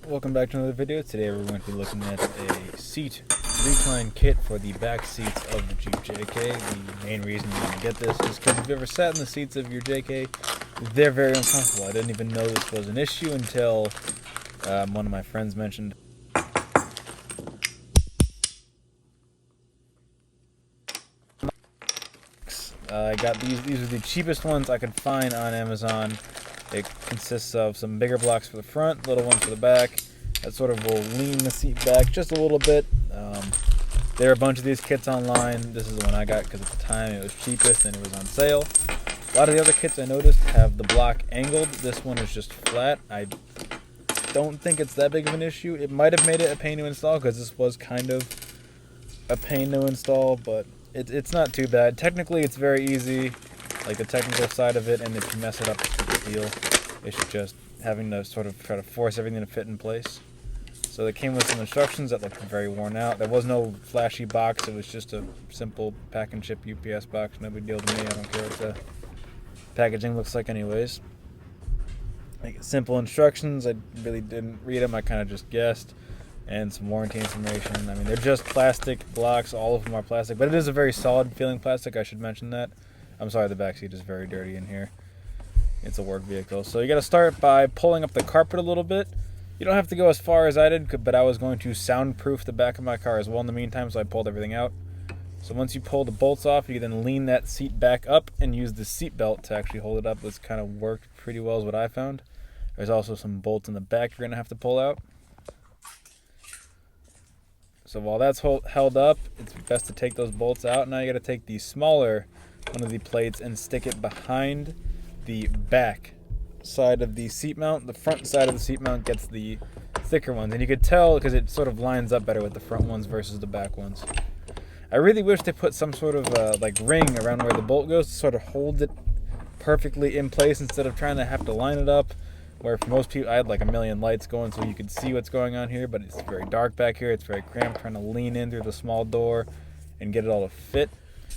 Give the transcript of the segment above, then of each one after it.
Welcome back to another video. Today we're going to be looking at a seat recline kit for the back seats of the Jeep JK. The main reason you want to get this is because if you've ever sat in the seats of your JK, they're very uncomfortable. I didn't even know this was an issue until one of my friends mentioned. I got these. These are the cheapest ones I could find on Amazon. It consists of some bigger blocks for the front, little ones for the back. That sort of will lean the seat back just a little bit. There are a bunch of these kits online. This is the one I got because at the time it was cheapest and it was on sale. A lot of the other kits I noticed have the block angled. This one is just flat. I don't think it's that big of an issue. It might have made it a pain to install because this was kind of a pain to install, but it's not too bad. Technically, it's very easy, like the technical side of it, and if you mess it up, it's a big deal. It's just having to sort of try to force everything to fit in place. So it came with some instructions that looked very worn out. There was no flashy box. It was just a simple pack and ship UPS box. No big deal to me. I don't care what the packaging looks like anyways. Like simple instructions. I really didn't read them. I kind of just guessed. And some warranty information. I mean, they're just plastic blocks. All of them are plastic. But it is a very solid feeling plastic. I should mention that. I'm sorry, the back seat is very dirty in here. It's a work vehicle. So you got to start by pulling up the carpet a little bit. You don't have to go as far as I did, but I was going to soundproof the back of my car as well in the meantime, so I pulled everything out. So once you pull the bolts off, you then lean that seat back up and use the seat belt to actually hold it up. This kind of worked pretty well is what I found. There's also some bolts in the back you're going to have to pull out. So while that's held up, it's best to take those bolts out. Now you got to take the smaller one of the plates and stick it behind the back side of the seat mount. The front side of the seat mount gets the thicker ones, and you could tell because it sort of lines up better with the front ones versus the back ones. I really wish they put some sort of like ring around where the bolt goes to sort of hold it perfectly in place instead of trying to have to line it up. Where for most people, I had like a million lights going so you could see what's going on here, but it's very dark back here. It's very cramped, trying to lean in through the small door and get it all to fit.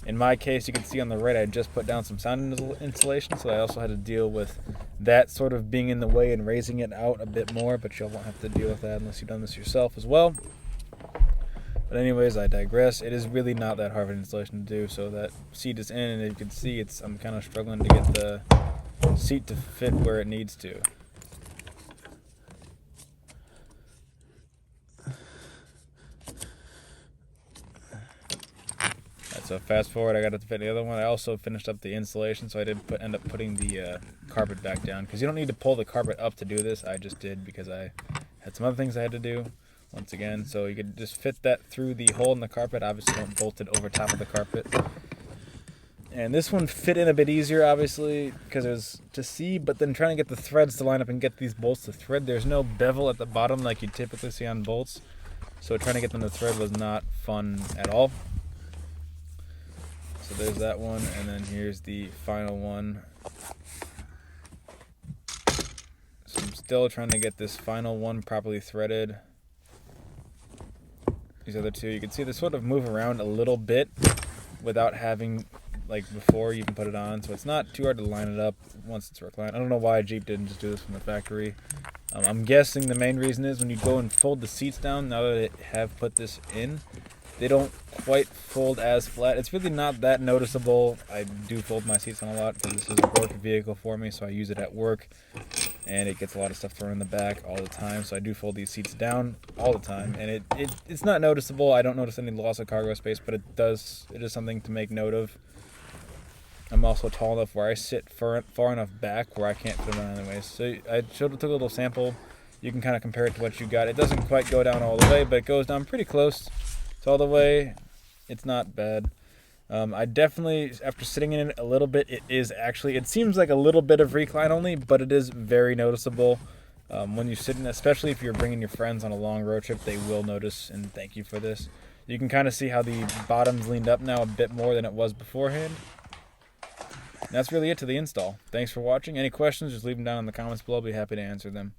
In my case, you can see on the right, I just put down some sound insulation, so I also had to deal with that sort of being in the way and raising it out a bit more, but you won't have to deal with that unless you've done this yourself as well. But anyways, I digress. It is really not that hard of an installation to do, so that seat is in, and you can see I'm kind of struggling to get the seat to fit where it needs to. So fast forward, I got it to fit the other one. I also finished up the installation, so I did end up putting the carpet back down. Because you don't need to pull the carpet up to do this. I just did because I had some other things I had to do, once again. So you could just fit that through the hole in the carpet. Obviously, don't bolt it over top of the carpet. And this one fit in a bit easier, obviously, because it was to see. But then trying to get the threads to line up and get these bolts to thread. There's no bevel at the bottom like you typically see on bolts. So trying to get them to thread was not fun at all. So there's that one, and then here's the final one. So I'm still trying to get this final one properly threaded. These other two, you can see they sort of move around a little bit without having, like before you can put it on. So it's not too hard to line it up once it's reclined. I don't know why Jeep didn't just do this from the factory. I'm guessing the main reason is when you go and fold the seats down, now that they have put this in, they don't quite fold as flat. It's really not that noticeable. I do fold my seats on a lot because this is a work vehicle for me, so I use it at work, and it gets a lot of stuff thrown in the back all the time, so I do fold these seats down all the time, and it's not noticeable. I don't notice any loss of cargo space, but it is something to make note of. I'm also tall enough where I sit far enough back where I can't fit it on anyways. So I took a little sample. You can kind of compare it to what you got. It doesn't quite go down all the way, but it goes down pretty close. All the way. It's not bad. I definitely, after sitting in it a little bit, it seems like a little bit of recline only, but it is very noticeable. When you sit in, especially if you're bringing your friends on a long road trip, they will notice, and thank you for this. You can kind of see how the bottom's leaned up now a bit more than it was beforehand. And that's really it to the install. Thanks for watching. Any questions, just leave them down in the comments below. I'll be happy to answer them.